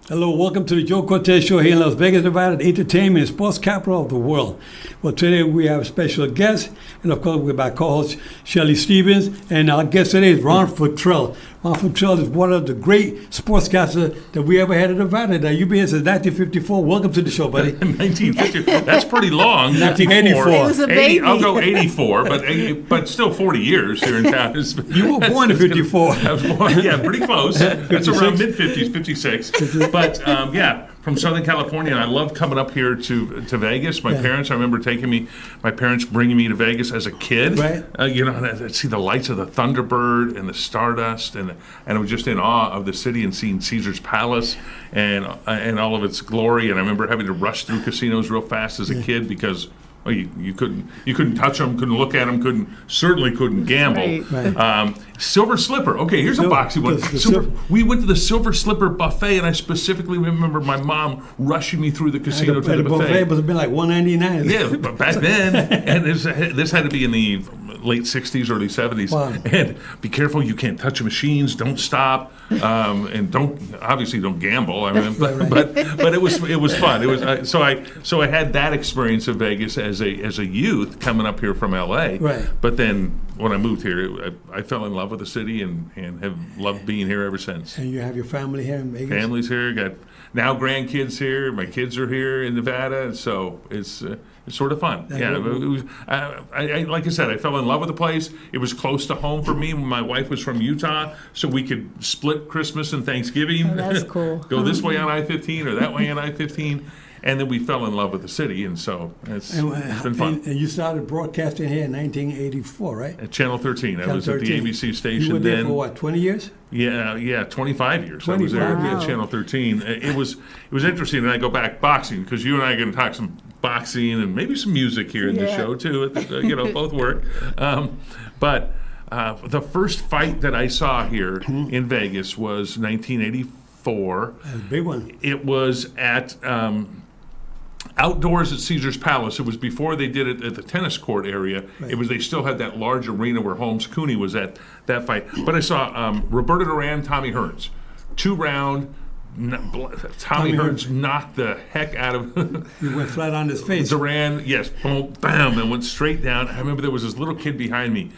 Hello, welcome to the Joe Cortez Show here in Las Vegas, Nevada, the entertainment and sports capital of the world. Well, today we have a special guest, and of course, we're my co-host, Shelly Stevens, and our guest today is Ron Futrell. Ron Futrell is one of the great sportscasters that we ever had in Nevada. Now, you've been here since 1954. Welcome to the show, buddy. 1950. That's pretty long. 1984. He was a baby. I'll go 84, but still 40 years here in town. You were born in 54. I was born, yeah, pretty close. That's around mid-50s, 56. But, yeah, from Southern California, and I love coming up here to Vegas. My parents, I remember my parents bringing me to Vegas as a kid. Right. And I'd see the lights of the Thunderbird and the Stardust, and I was just in awe of the city and seeing Caesar's Palace and all of its glory. And I remember having to rush through casinos real fast as a kid because you couldn't touch them, couldn't look at them, certainly couldn't gamble. Right. Silver Slipper. Okay, here's a boxy one. We went to the Silver Slipper buffet, and I specifically remember my mom rushing me through the casino to the buffet. It must have been like $1.99. Yeah, but back then, and this had to be in the late 60s, early 70s. Wow. And be careful, you can't touch the machines, don't stop, and don't gamble. I mean, but it was fun. It was so I had that experience of Vegas as a youth coming up here from LA. Right. But then when I moved here, I fell in love with the city and have loved being here ever since. And you have your family here in Vegas? Family's here, got now grandkids here. My kids are here in Nevada, so it's sort of fun. Yeah, it was, I like I said, I fell in love with the place. It was close to home for me. My wife was from Utah, so we could split Christmas and Thanksgiving. Oh, that's cool. Go this way on I-15 or that way on I-15. And then we fell in love with the city, and so it's been fun. And you started broadcasting here in 1984, right? At Channel 13. I was 13. at the ABC station You were there then. for what, 20 years? Yeah, 25 years. 25. I was there Wow. at Channel 13. It was interesting, and I go back boxing because you and I are going to talk some boxing and maybe some music here in the show too. Both work. But the first fight that I saw here in Vegas was 1984. That's a big one. It was at outdoors at Caesar's Palace. It was before they did it at the tennis court area. Right. They still had that large arena where Holmes Cooney was at that fight. But I saw Roberto Duran, Tommy Hearns, 2-round. Tommy Hearns knocked the heck out of He went flat on his face. Duran. Yes, boom, bam, and went straight down. I remember there was this little kid behind me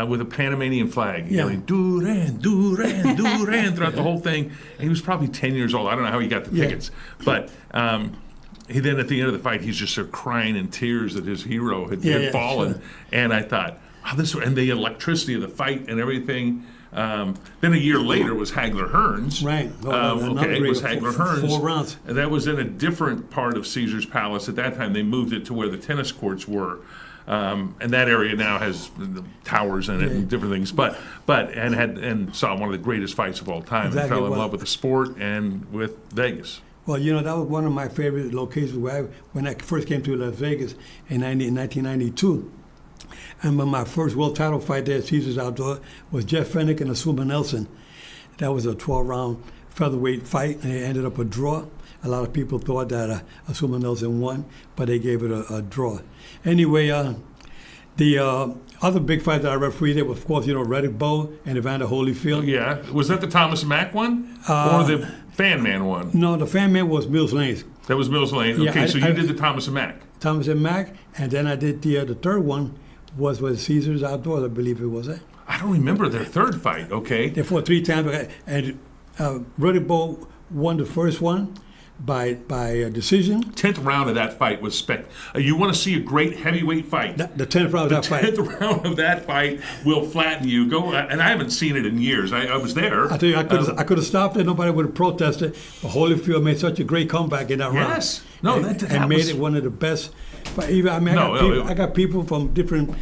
with a Panamanian flag, yelling Duran, Duran, Duran throughout the whole thing. And he was probably 10 years old. I don't know how he got the tickets, but. Then at the end of the fight, he's just sort of crying in tears that his hero had fallen. Sure. And I thought, wow, and the electricity of the fight and everything. Then a year later was Hagler Hearns. Right. It was Hagler Hearns. 4 rounds. And that was in a different part of Caesar's Palace. At that time, they moved it to where the tennis courts were. And that area now has towers in it and different things. And saw one of the greatest fights of all time. Exactly. And fell in love with the sport and with Vegas. Well, that was one of my favorite locations when I first came to Las Vegas in 1992. And my first world title fight there at Caesars Outdoor was Jeff Fennick and Asuma Nelson. That was a 12-round featherweight fight, and it ended up a draw. A lot of people thought that Asuma Nelson won, but they gave it a draw. Anyway, the other big fight that I refereed there was, of course, Riddick Bowe and Evander Holyfield. Yeah. Was that the Thomas Mack one? Or the Fan Man one? No, the Fan Man was Mills Lane. That was Mills Lane. Okay, so you did the Thomas and Mack. Thomas and Mack, and then I did the third one was Caesars Outdoors, I believe it was. I don't remember their third fight, okay. They fought 3 times, and Riddick Bowe won the first one by decision. 10th round of that fight was you want to see a great heavyweight fight. The 10th round of that fight. The 10th round of that fight will flatten you. And I haven't seen it in years. I was there. I tell you, I could have stopped it. Nobody would have protested. But Holyfield made such a great comeback in that round. Yes. No, and made it one of the best. But even I got people from different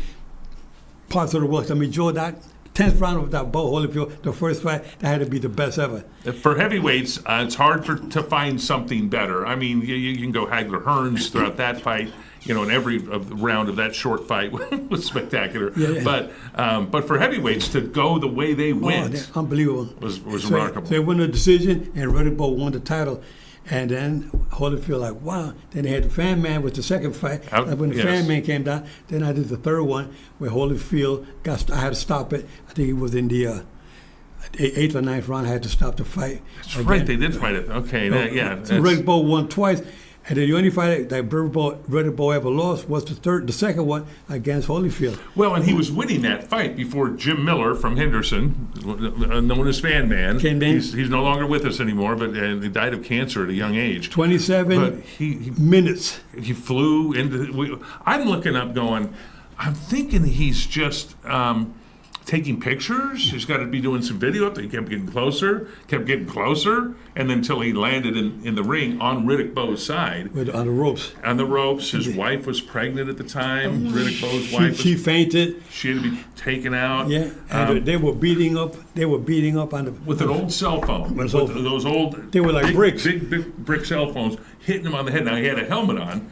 parts of the world. I mean, Joe, that 10th round of that Bowe Holyfield, the first fight, that had to be the best ever. For heavyweights, it's hard to find something better. I mean, you can go Hagler Hearns throughout that fight. And every round of that short fight was spectacular. Yeah. But for heavyweights to go the way they went, unbelievable, was remarkable. So they won the decision, and Riddick Bowe won the title. And then Holyfield, like, wow. Then they had the Fan Man with the second fight. When the Fan Man came down, then I did the third one where Holyfield I had to stop it. I think he was in the eighth or ninth round, I had to stop the fight. That's right. They did fight it. Okay. Yeah. So Riddick Bowe won twice. And then the only fight that Riddick Bowe ever lost was the second one against Holyfield. Well, and he was winning that fight before Jim Miller from Henderson, known as Fan Man. He's no longer with us anymore, but he died of cancer at a young age. 27 minutes. He flew into. I'm looking up, going. I'm thinking he's just. Taking pictures. He's got to be doing some video. He kept getting closer, and then until he landed in the ring on Riddick Bowe's side. On the ropes. On the ropes. His wife was pregnant at the time. Riddick Bowe's wife. She fainted. She had to be taken out. Yeah, and they were beating up. On the with an old cell phone. With those old. They were like bricks. Big brick cell phones, hitting him on the head. Now he had a helmet on.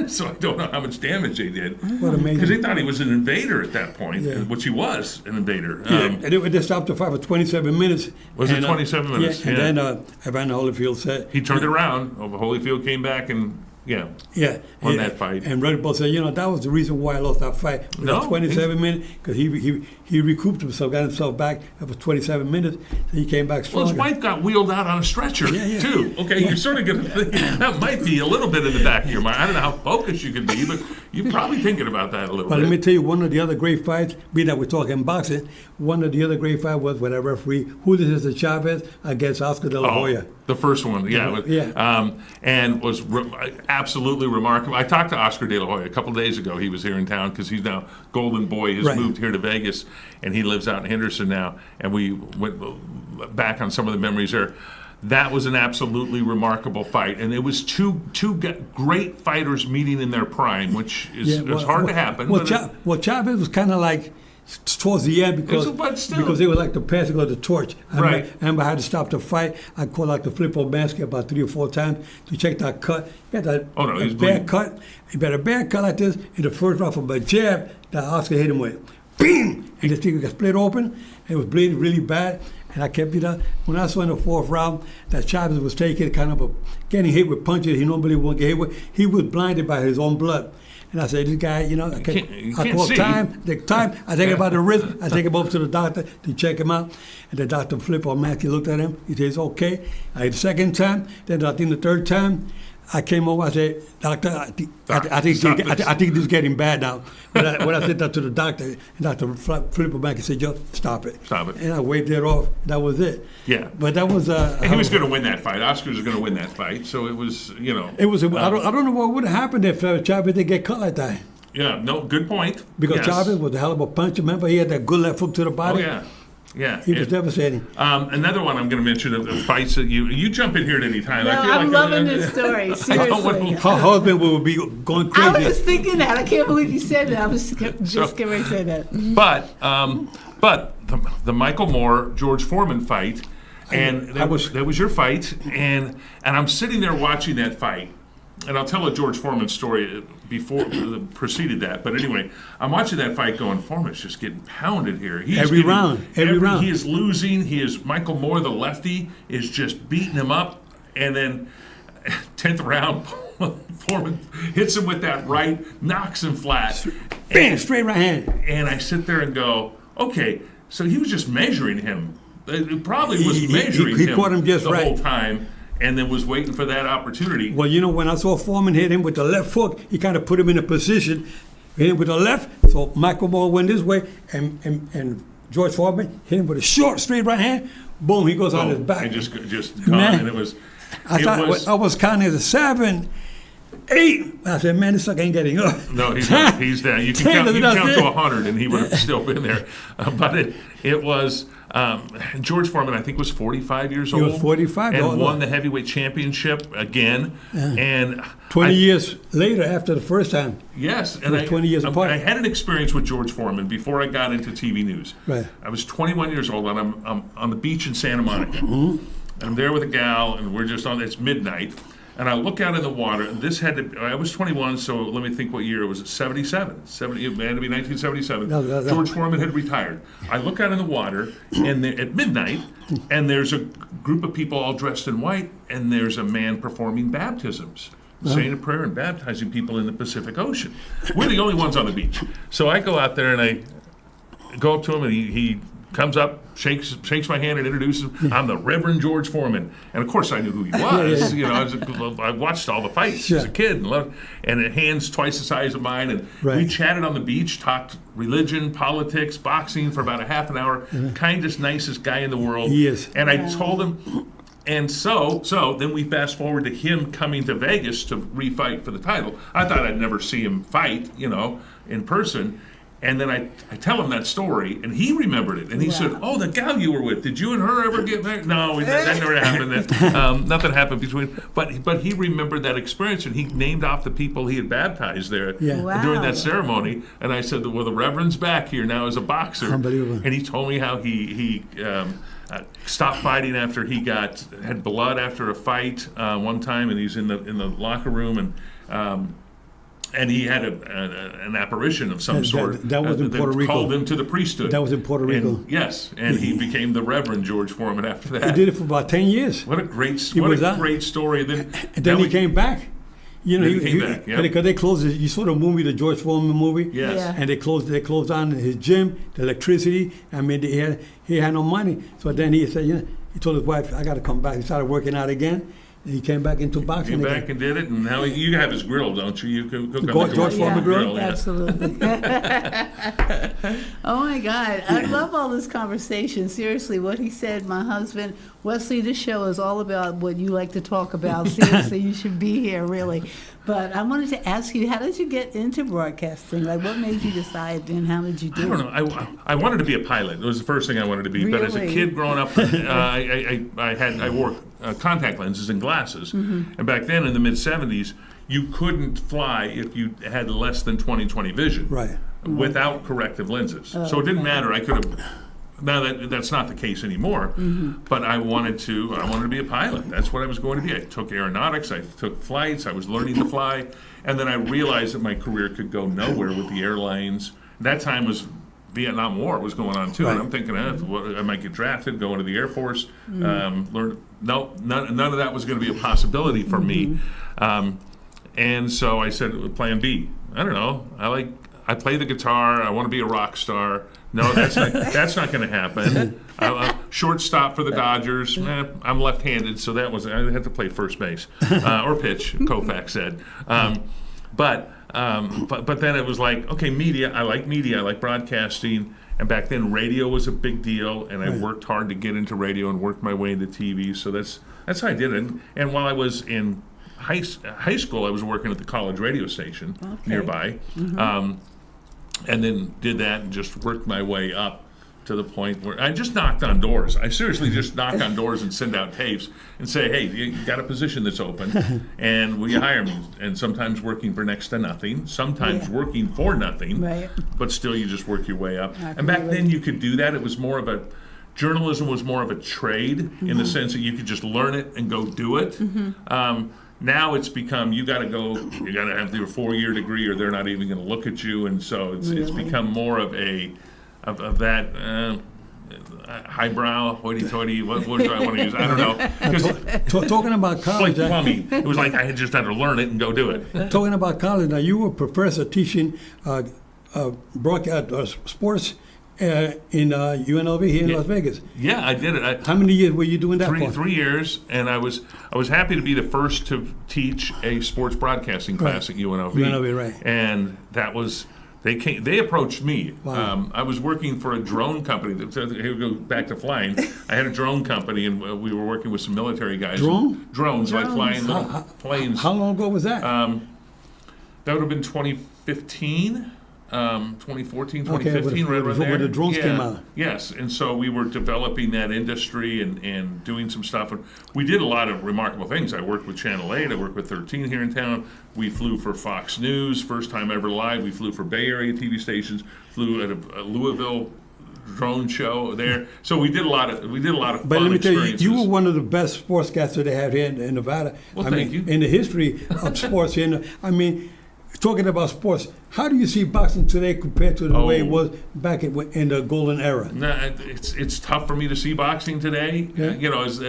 So I don't know how much damage they did. What amazing! Because they thought he was an invader at that point, which he was an invader. And they stopped the fight for 27 minutes. Was it 27 minutes? Yeah. And then Evander Holyfield said he turned it around. Holyfield came back and won that fight. And Riddick Bowe said, that was the reason why I lost that fight. No, 27 minutes because he recouped himself, got himself back after 27 minutes. So he came back stronger. Well, his wife got wheeled out on a stretcher too. Okay, you're sort of going to think that might be a little bit in the back of your mind. I don't know how focused you could be, but you're probably thinking about that a little bit. But let me tell you, one of the other great fights, being that we're talking boxing, one of the other great fights was when I referee Julio Cesar Chavez against Oscar De La Hoya. The first one, and was absolutely remarkable. I talked to Oscar De La Hoya a couple of days ago. He was here in town because he's now Golden Boy has moved here to Vegas, and he lives out in Henderson now. And we went back on some of the memories there. That was an absolutely remarkable fight, and it was two great fighters meeting in their prime, which is hard to happen. Chavez was kind of like towards the end because they were like the passing of the torch. I remember I had to stop the fight. I called out the flip-up basket about 3 or 4 times to check that cut. He had a bad cut. He had a bad cut like this in the first round from a jab that Oscar hit him with. Bing! And the thing got split open, and it was bleeding really bad. And I kept it up. When I saw in the 4th round that Chavez was taking getting hit with punches he normally won't get hit with, he was blinded by his own blood. And I said, this guy, I call time. I take him by the wrist. I take him over to the doctor to check him out. And the doctor flipped on Matt. He looked at him. He says, okay. The second time, then I think the third time, I came over. I said, doctor, I think this is getting bad now. When I said that to the doctor, and Dr. Flipper back and said, "Yo, stop it." And I waved it off. That was it. Yeah. But that was. He was going to win that fight. Oscar was going to win that fight. So it was, It was. I don't know what would have happened if Chavez didn't get cut like that. Yeah. No. Good point. Because Chavez was a hell of a puncher. Remember, he had that good left hook to the body. Oh yeah. Yeah, he was devastating. Another one I'm going to mention of the fights that you jump in here at any time. No, I'm loving this story. Seriously, her husband will be going crazy. I was thinking that. I can't believe you said that. I was just getting ready to say that. But the Michael Moore George Foreman fight, and that was your fight, and I'm sitting there watching that fight. And I'll tell a George Foreman story before preceded that. But anyway, I'm watching that fight going, Foreman's just getting pounded here. Every round. He is losing. Michael Moore, the lefty, is just beating him up. And then 10th round, Foreman hits him with that right, knocks him flat. Bam, straight right hand. And I sit there and go, okay, so he was just measuring him. It probably was measuring him, caught him just the right. whole time. And then was waiting for that opportunity. Well, when I saw Foreman hit him with the left hook, he kind of put him in a position, hit him with the left. So Michael Moore went this way, and George Foreman hit him with a short, straight right hand. Boom, he goes on his back. And just gone. And it was. I was counting as a 7, 8. I said, man, this sucker ain't getting up. No, he's not. He's down. You can count to 100, and he would have still been there. But it was. George Foreman, I think, was 45 years old. He was 45. And won the heavyweight championship again. Yeah. And 20 years later, after the first time. Yes. And 20 years apart. I had an experience with George Foreman before I got into TV news. Right. I was 21 years old, and I'm on the beach in Santa Monica. Mm-hmm. I'm there with a gal, and we're just it's midnight. And I look out in the water. I was 21, so let me think what year it was. 77. It had to be 1977. No. George Foreman had retired. I look out in the water and at midnight, and there's a group of people all dressed in white, and there's a man performing baptisms, saying a prayer and baptizing people in the Pacific Ocean. We're the only ones on the beach. So I go out there and I go up to him, and he comes up, shakes my hand, and introduces him. I'm the Reverend George Foreman, and of course I knew who he was. You know, I watched all the fights as a kid, and loved, and hands twice the size of mine, and we chatted on the beach, talked religion, politics, boxing for about a half an hour. Kindest, nicest guy in the world. Yes. And I told him. And so then we fast forward to him coming to Vegas to refight for the title. I thought I'd never see him fight, you know, in person. And then I tell him that story, and he remembered it. And he said, "Oh, the gal you were with, did you and her ever get married?" No, that never happened. Nothing happened between. But he remembered that experience, and he named off the people he had baptized there during that ceremony. And I said, "Well, the Reverend's back here now as a boxer." Unbelievable. And he told me how he stopped fighting after he had blood after a fight one time, and he's in the locker room, and he had an apparition of some sort. That was in Puerto Rico. Called him to the priesthood. That was in Puerto Rico. And he became the Reverend George Foreman after that. He did it for about 10 years. What a great story. And then he came back. You know, he came back, yeah. Because they closed it. You saw the movie, the George Foreman movie. Yes. Yeah. And they closed down his gym, the electricity. I mean, he had no money. So then he said, he told his wife, "I got to come back." He started working out again. And he came back into boxing. Came back and did it, and now you have his grill, don't you? You cook on the George Foreman grill. Absolutely. Oh my God, I love all this conversation. Seriously, what he said, my husband Wesley. This show is all about what you like to talk about. Seriously, you should be here, really. But I wanted to ask you, how did you get into broadcasting? Like, what made you decide, and how did you do it? I don't know. I wanted to be a pilot. It was the first thing I wanted to be. Really? But as a kid growing up, I wore contact lenses and glasses. Mm-hmm. And back then, in the mid-'70s, you couldn't fly if you had less than 20/20 vision. Right. Without corrective lenses. So it didn't matter. I could have. Now that's not the case anymore. Mm-hmm. But I wanted to be a pilot. That's what I was going to be. I took aeronautics. I took flights. I was learning to fly, and then I realized that my career could go nowhere with the airlines. That time was Vietnam War was going on too, and I'm thinking, I might get drafted, go into the Air Force. None of that was going to be a possibility for me. And so I said, Plan B. I don't know. I play the guitar. I want to be a rock star. No, that's not going to happen. Shortstop for the Dodgers. I'm left-handed, so I had to play first base or pitch. Koufax said, but then it was like, okay, media. I like broadcasting, and back then radio was a big deal, and I worked hard to get into radio and worked my way into TV. So that's how I did it. And while I was in high school, I was working at the college radio station nearby. Mm-hmm. And then did that and just worked my way up to the point where I just knocked on doors. I seriously just knock on doors and send out tapes and say, "Hey, you got a position that's open, and will you hire me?" And sometimes working for next to nothing, sometimes working for nothing, but still you just work your way up. And back then you could do that. It was more of journalism was more of a trade in the sense that you could just learn it and go do it. Now it's become you got to have your 4-year degree or they're not even going to look at you, and so it's become more of that highbrow, hoity-toity. What do I want to use? I don't know. Talking about college, like plumbing. It was like I had just had to learn it and go do it. Talking about college, now you were a professor teaching broadcast sports. In UNLV here in Las Vegas. Yeah, I did it. How many years were you doing that for? 3 years, and I was happy to be the first to teach a sports broadcasting class at UNLV. UNLV, right? And that was they approached me. Wow. I was working for a drone company. Here we go back to flying. I had a drone company, and we were working with some military guys. Drones, like flying little planes. How long ago was that? That would have been 2015. 2014, 2015, right around there. Where the drones came out. Yes, and so we were developing that industry and doing some stuff. And we did a lot of remarkable things. I worked with Channel 8. I worked with 13 here in town. We flew for Fox News, first time ever live. We flew for Bay Area TV stations. Flew at a Louisville drone show there. So we did a lot of fun But let me tell you, experiences. you were one of the best sportscasters they have here in Nevada. Well, thank you. In the history of sports here. Talking about sports, how do you see boxing today compared to the way it was back in the golden era? It's tough for me to see boxing today, because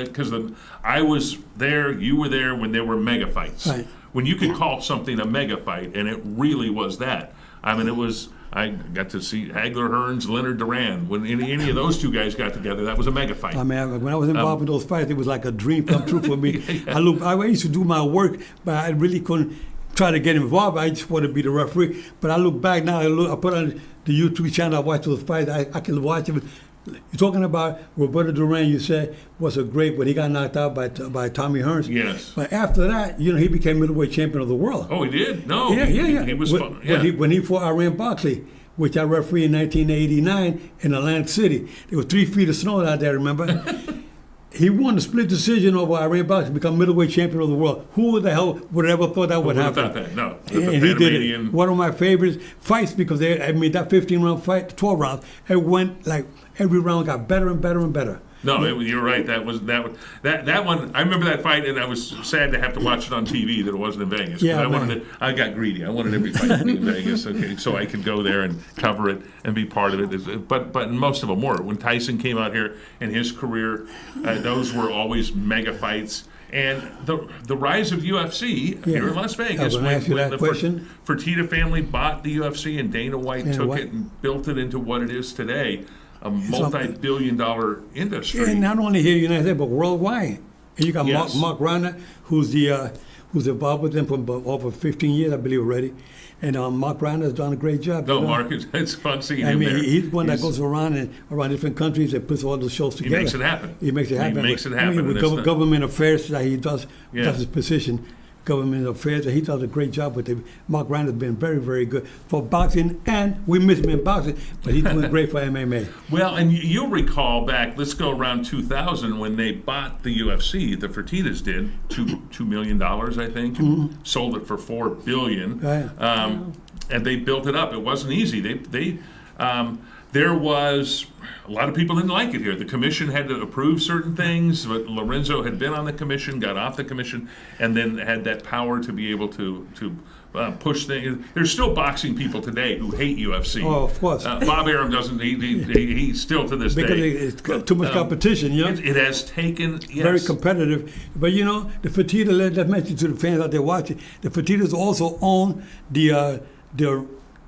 I was there, you were there when there were mega fights. Right. When you could call something a mega fight, and it really was that. I mean, it was I got to see Hagler Hearns, Leonard Duran. When any of those two guys got together, that was a mega fight. I mean, when I was involved in those fights, it was like a dream come true for me. I used to do my work, but I really couldn't try to get involved. I just wanted to be the referee. But I look back now, I put on the YouTube channel, I watch those fights. I can watch them. You're talking about Roberto Duran, you said, was a great, when he got knocked out by Tommy Hearns. Yes. But after that, he became middleweight champion of the world. Oh, he did? No. Yeah. He was fun. Yeah. When he fought Iran Boxley, which I refereed in 1989 in Atlantic City. There were 3 feet of snow out there, remember? He won the split decision over Iran Boxley to become middleweight champion of the world. Who the hell would have ever thought that would happen? Without that, no. And he did it. One of my favorite fights because that 15-round fight, 12 rounds, it went like every round got better and better and better. No, you're right. That one. I remember that fight, and I was sad to have to watch it on TV that it wasn't in Vegas. Yeah, I got greedy. I wanted every fight to be in Vegas, okay, so I could go there and cover it and be part of it. But most of them were. When Tyson came out here in his career, those were always mega fights. And the rise of UFC here in Las Vegas, when the Fertitta family bought the UFC and Dana White took it and built it into what it is today. A multi-billion-dollar industry. And not only here in the United States, but worldwide. And you got Mark Ronda, who's involved with them for over 15 years, I believe, already. And Mark Ronda has done a great job. No, Mark, it's fun seeing him there. He's one that goes around different countries and puts all the shows together. He makes it happen. He makes it happen. With government affairs that he does his position. Government affairs, and he does a great job with it. Mark Ronda has been very, very good for boxing, and we miss him in boxing, but he's doing great for MMA. Well, and you'll recall back, let's go around 2000, when they bought the UFC, the Fertittas did, $2 million, I think, sold it for $4 billion, right. And they built it up. It wasn't easy. There was a lot of people didn't like it here. The commission had to approve certain things, but Lorenzo had been on the commission, got off the commission, and then had that power to be able to push things. There's still boxing people today who hate UFC. Oh, of course. Bob Arum doesn't. He still to this day. Because it's got too much competition, It has taken, very competitive. But the Fertitta, let's mention to the fans out there watching, the Fertittas also own the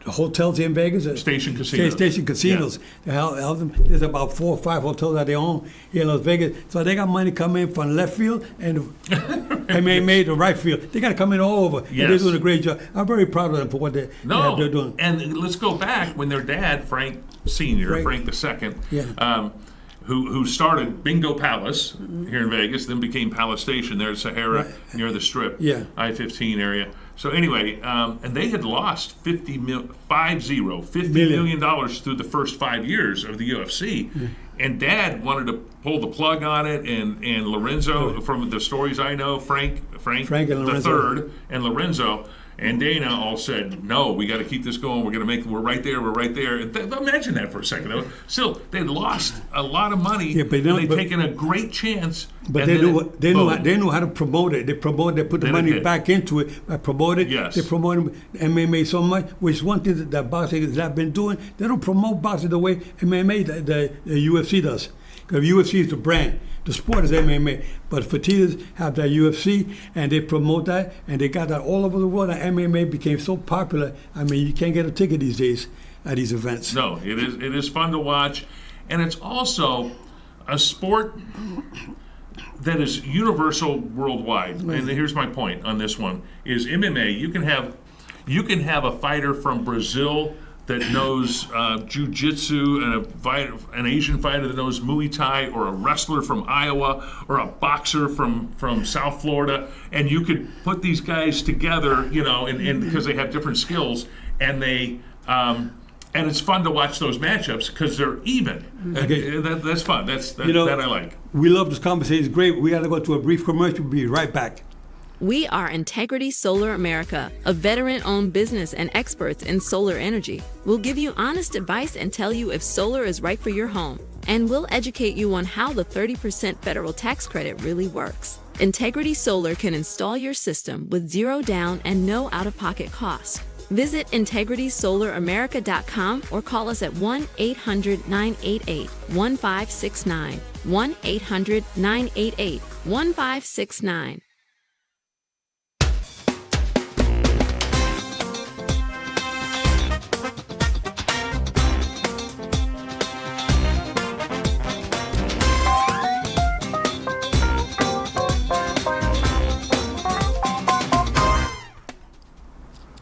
hotels in Vegas. Station casinos. Station casinos. Yeah. There's about 4 or 5 hotels that they own here in Las Vegas. So they got money coming in from left field and MMA to right field. They got to come in all over. Yes. And they're doing a great job. I'm very proud of them for what they're doing. And let's go back when their dad, Frank Sr., Frank II, who started Bingo Palace here in Vegas, then became Palace Station there at Sahara near the Strip, I-15 area. So anyway, and they had lost $50 million through the first 5 years of the UFC. Yeah. And Dad wanted to pull the plug on it, and Lorenzo, from the stories I know, Frank and the third, and Lorenzo and Dana all said, no, we got to keep this going. We're right there. Imagine that for a second. Still, they'd lost a lot of money. Yeah, but they'd taken a great chance. But they knew how to promote it. They put the money back into it. I promoted. Yes. They promoted MMA so much, which is one thing that boxing has not been doing. They don't promote boxing the way MMA, the UFC does. Because UFC is the brand. The sport is MMA, but Fertittas have that UFC, and they promote that, and they got that all over the world. And MMA became so popular. I mean, you can't get a ticket these days at these events. No, it is fun to watch, and it's also a sport that is universal worldwide. Mm-hmm. And here's my point on this one: is MMA. You can have a fighter from Brazil that knows jiu-jitsu, and an Asian fighter that knows Muay Thai, or a wrestler from Iowa, or a boxer from South Florida, and you could put these guys together, and because they have different skills, and they and it's fun to watch those matchups because they're even. Okay. That's fun. That I like. We love this conversation. It's great. We got to go to a brief commercial. We'll be right back. We are Integrity Solar America, a veteran-owned business and experts in solar energy. We'll give you honest advice and tell you if solar is right for your home. And we'll educate you on how the 30% federal tax credit really works. Integrity Solar can install your system with zero down and no out-of-pocket cost. Visit integritysolar.america.com or call us at 1-800-988-1569. 1-800-988-1569.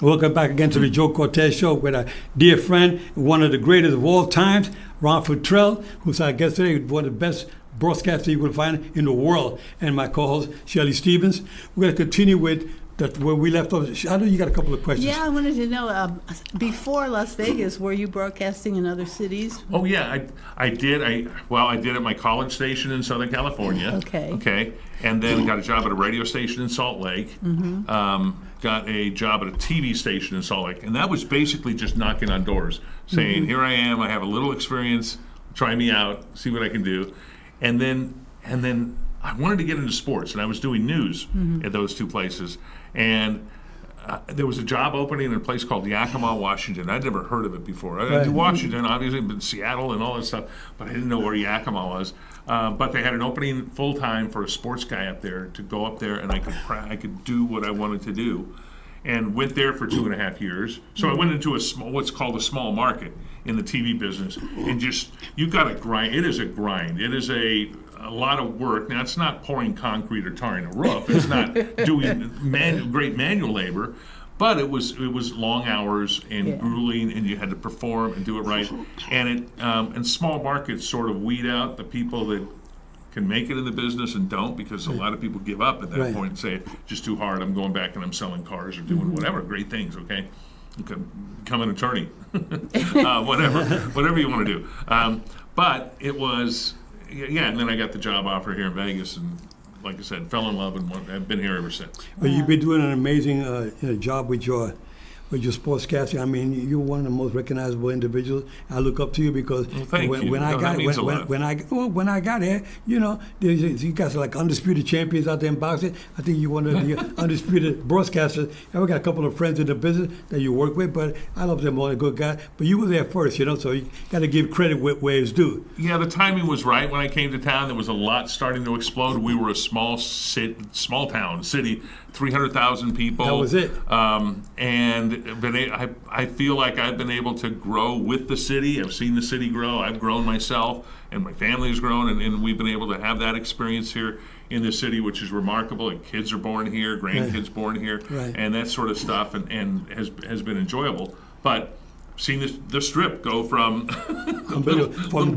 Welcome back again to the Joe Cortez Show with a dear friend, one of the greatest of all times, Ron Futrell, who's our guest today, one of the best broadcasters you will find in the world, and my co-host, Shelly Stevens. We're going to continue with where we left off. I know you got a couple of questions. Yeah, I wanted to know, before Las Vegas, were you broadcasting in other cities? Oh yeah, I did. I did at my college station in Southern California. Okay. And then got a job at a radio station in Salt Lake. Got a job at a TV station in Salt Lake, and that was basically just knocking on doors, saying, "Here I am. I have a little experience. Try me out. See what I can do." And then I wanted to get into sports, and I was doing news at those two places. And there was a job opening in a place called Yakima, Washington. I'd never heard of it before. I knew Washington, obviously, but Seattle and all that stuff, but I didn't know where Yakima was. But they had an opening full-time for a sports guy up there to go up there, and I could do what I wanted to do. And went there for 2.5 years. So I went into what's called a small market in the TV business. And you got to grind. It is a grind. It is a lot of work. Now, it's not pouring concrete or tarring a roof. It's not doing great manual labor. But it was long hours and grueling, and you had to perform and do it right. And small markets sort of weed out the people that can make it in the business and don't, because a lot of people give up at that point and say, just too hard, I'm going back and I'm selling cars or doing whatever, great things, okay? You can become an attorney, whatever you want to do. But it was, and then I got the job offer here in Vegas, and like I said, fell in love, and I've been here ever since. Well, you've been doing an amazing job with your sportscasting. I mean, you're one of the most recognizable individuals. I look up to you because when I got here, you guys are like undisputed champions out there in boxing. I think you're one of the undisputed broadcasters. And we got a couple of friends in the business that you work with, but I love them all, a good guy. But you were there first, so you got to give credit where it's due. Yeah, the timing was right. When I came to town, there was a lot starting to explode. We were a small town, city, 300,000 people. That was it. I feel like I've been able to grow with the city. I've seen the city grow. I've grown myself, and my family has grown, and we've been able to have that experience here in the city, which is remarkable. And kids are born here, grandkids born here, and that sort of stuff, and has been enjoyable. But seeing the strip go from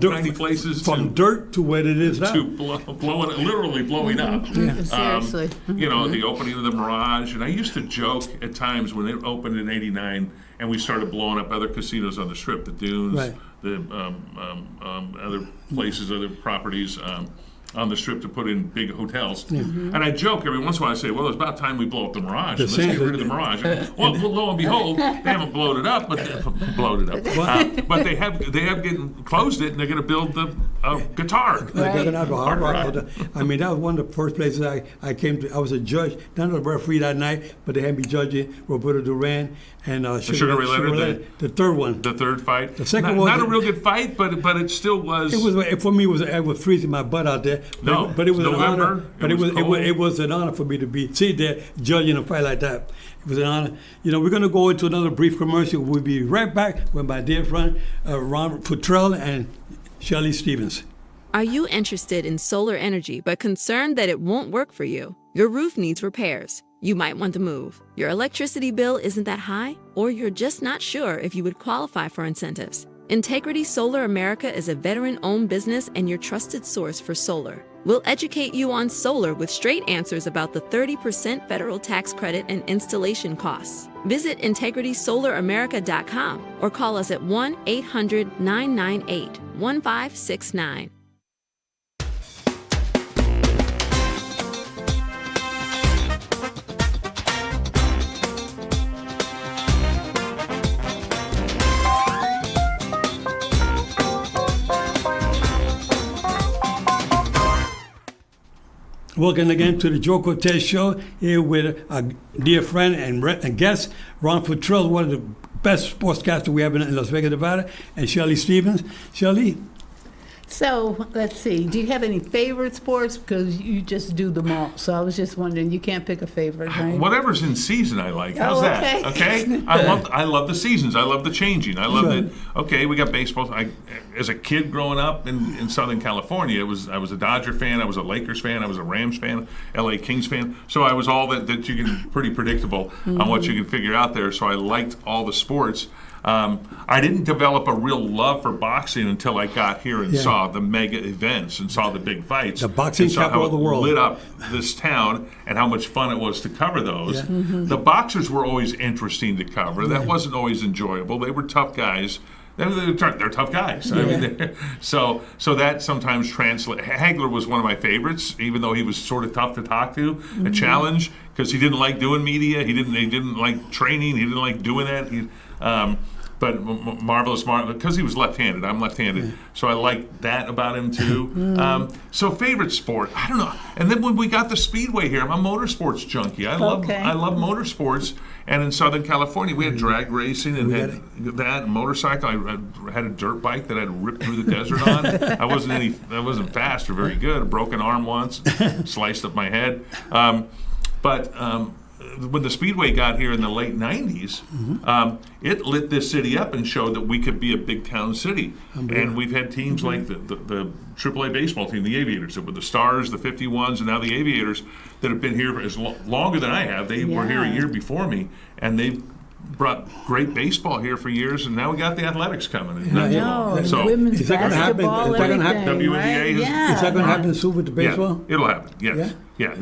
tiny places from dirt to what it is now, to literally blowing up. Seriously. The opening of the Mirage, and I used to joke at times when it opened in '89, and we started blowing up other casinos on the strip, the Dunes, the other places, other properties. On the strip to put in big hotels. And I joke every once in a while, I say, well, it's about time we blow up the Mirage. Let's get rid of the Mirage. Well, lo and behold, they haven't blown it up, but they have closed it, and they're going to build the guitar. They're going to have a hard rock. I mean, that was one of the first places I came to. I was a judge, not a referee that night, but they had me judging Roberto Duran and Sugar Ray Leonard, the third one. The third fight. The second one. Not a real good fight, but it still was. It was, for me, I was freezing my butt out there. But it was November. An honor. But it was an honor for me to sit there judging a fight like that. It was an honor. We're going to go into another brief commercial. We'll be right back with my dear friend Ron Futrell and Shelly Stevens. Are you interested in solar energy but concerned that it won't work for you? Your roof needs repairs. You might want to move. Your electricity bill isn't that high, or you're just not sure if you would qualify for incentives. Integrity Solar America is a veteran-owned business and your trusted source for solar. We'll educate you on solar with straight answers about the 30% federal tax credit and installation costs. Visit integritysolar.america.com or call us at 1-800-998-1569. Welcome again to the Joe Cortez Show, here with a dear friend and guest, Ron Futrell, one of the best sportscasters we have in Las Vegas, Nevada, and Shelly Stevens. Shelly? So let's see. Do you have any favorite sports? Because you just do them all. So I was just wondering. You can't pick a favorite, right? Whatever's in season, I like. How's that? Okay. I love the seasons. I love the changing. I love that. Okay, we got baseball. As a kid growing up in Southern California, I was a Dodger fan. I was a Lakers fan. I was a Rams fan. LA Kings fan. So I was all that you can pretty predictable on what you can figure out there. So I liked all the sports. I didn't develop a real love for boxing until I got here and saw the mega events and saw the big fights. The boxing capital of the world. Lit up this town and how much fun it was to cover those. The boxers were always interesting to cover. That wasn't always enjoyable. They were tough guys. They're tough guys. I mean, so that sometimes translates. Hagler was one of my favorites, even though he was sort of tough to talk to. A challenge because he didn't like doing media. He didn't like training. He didn't like doing that. But marvelous, because he was left-handed. I'm left-handed, so I like that about him too. So favorite sport, I don't know. And then when we got the Speedway here, I'm a motorsports junkie. I love motorsports. And in Southern California, we had drag racing and had that motorcycle. I had a dirt bike that I had ripped through the desert on. I wasn't fast or very good. A broken arm once, sliced up my head. But when the Speedway got here in the late 90s, it lit this city up and showed that we could be a big town city. And we've had teams like the AAA baseball team, the Aviators, with the Stars, the 51s, and now the Aviators that have been here as longer than I have. They were here a year before me, and they've brought great baseball here for years, and now we got the athletics coming. So women's is that going to happen? basketball, Is that going to happen? WNBA Is that going to happen soon with the baseball? Yeah, it'll happen. Yes. Yeah.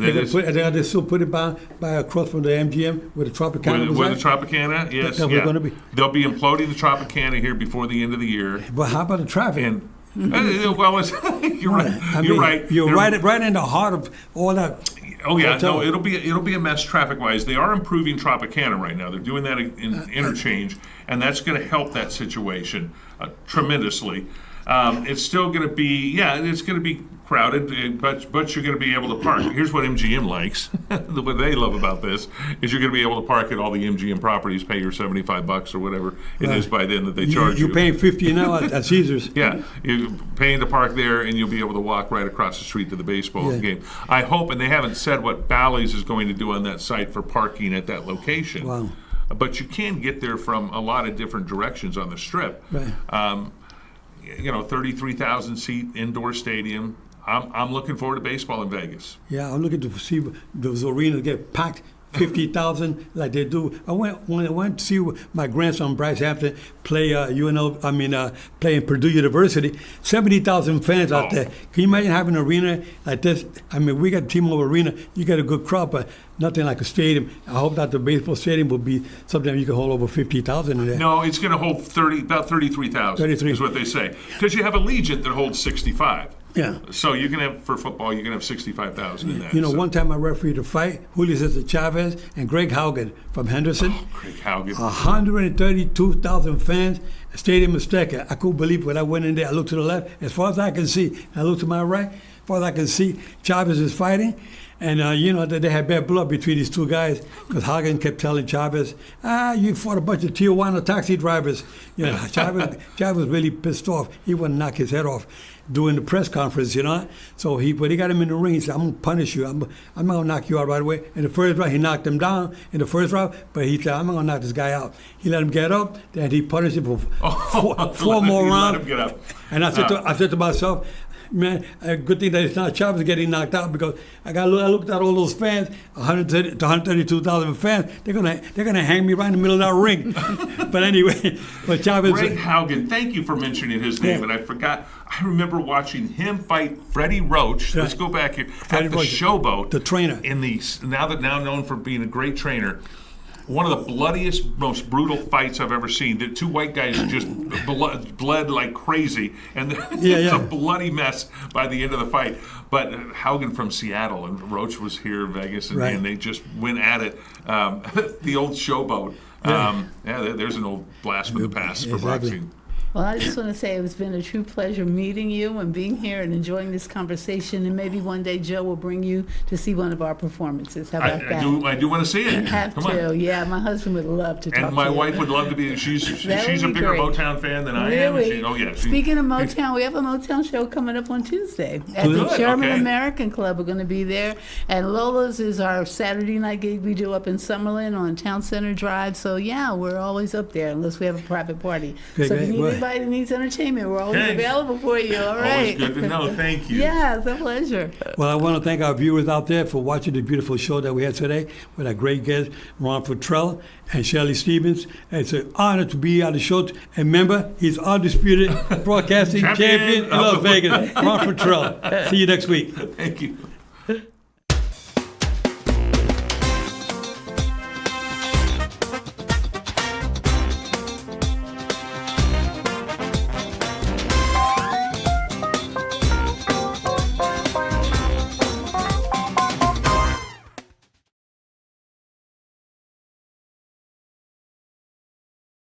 They still put it by across from the MGM with the Tropicana. With the Tropicana, yes. They'll be imploding the Tropicana here before the end of the year. But how about the traffic? And well, you're right. You're right. You're right in the heart of all that. Oh yeah, no, it'll be a mess traffic-wise. They are improving Tropicana right now. They're doing that in interchange, and that's going to help that situation tremendously. It's still going to be, it's going to be crowded, but you're going to be able to park. Here's what MGM likes. What they love about this is you're going to be able to park at all the MGM properties, pay your $75 or whatever it is by then that they charge you. You're paying $50 now at Caesars. Yeah, you're paying to park there, and you'll be able to walk right across the street to the baseball game. I hope, and they haven't said what Bally's is going to do on that site for parking at that location. Wow. But you can get there from a lot of different directions on the Strip. Right. 33,000 seat indoor stadium. I'm looking forward to baseball in Vegas. Yeah, I'm looking to see those arenas get packed, 50,000 like they do. When I went to see my grandson Bryce Hampton play play in Purdue University, 70,000 fans out there. Can you imagine having an arena like this? I mean, we got T-Mobile Arena. You got a good crowd, but nothing like a stadium. I hope that the baseball stadium will be something you can hold over 50,000 in there. No, it's going to hold about 33,000. 33 is what they say, because you have Allegiant that holds 65. Yeah. So you can have, for football, you can have 65,000 in that. One time I refereed a fight, Julio Cesar Chavez and Greg Haugen from Henderson. Oh, Greg Haugen. 132,000 fans, Stadium Azteca. I couldn't believe it. When I went in there, I looked to the left, as far as I can see. I looked to my right, as far as I can see, Chavez is fighting. And, they had bad blood between these two guys because Haugen kept telling Chavez, you fought a bunch of Tijuana taxi drivers. Chavez was really pissed off. He wanted to knock his head off during the press conference, So he got him in the ring. He said, I'm going to punish you. I'm not going to knock you out right away. In the first round, he knocked him down in the first round, but he said, I'm not going to knock this guy out. He let him get up, then he punished him for four more rounds. Let him get up. And I said to myself, man, a good thing that it's not Chavez getting knocked out because I looked at all those fans, 132,000 fans. They're gonna hang me right in the middle of that ring. But anyway, but Chavez. Greg Haugen, thank you for mentioning his name, and I forgot. I remember watching him fight Freddie Roach. Let's go back here at the Showboat, the trainer, now known for being a great trainer. One of the bloodiest, most brutal fights I've ever seen. The two white guys just bled like crazy, and it's a bloody mess by the end of the fight. But Haugen from Seattle and Roach was here in Vegas, and they just went at it. The old Showboat. There's an old blast from the past for boxing. Well, I just want to say it's been a true pleasure meeting you and being here and enjoying this conversation. And maybe one day Joe will bring you to see one of our performances. How about that? I do want to see it. You have Come to. on. Yeah, my husband would love to talk And my to you. wife would love to be. She's a would be bigger great. Motown fan than I am. Really? Speaking of she- Motown, we have a Motown show coming up on Tuesday at the Good, Sherman okay. American Club. We're going to be there. And Lola's is our Saturday night gig we do up in Summerlin on Town Center Drive. So, yeah, we're always up there unless we have a private party. Okay, So if great. you need Well- anybody that needs entertainment, we're always Okay. available for you. All right. Always good to know. Thank you. Yeah, it's a pleasure. Well, I want to thank our viewers out there for watching the beautiful show that we had today with our great guests, Ron Futrell and Shelly Stevens. It's an honor to be on the show. And remember, he's undisputed broadcasting champion in Las Vegas, Ron Futrell. See you next week. Thank you.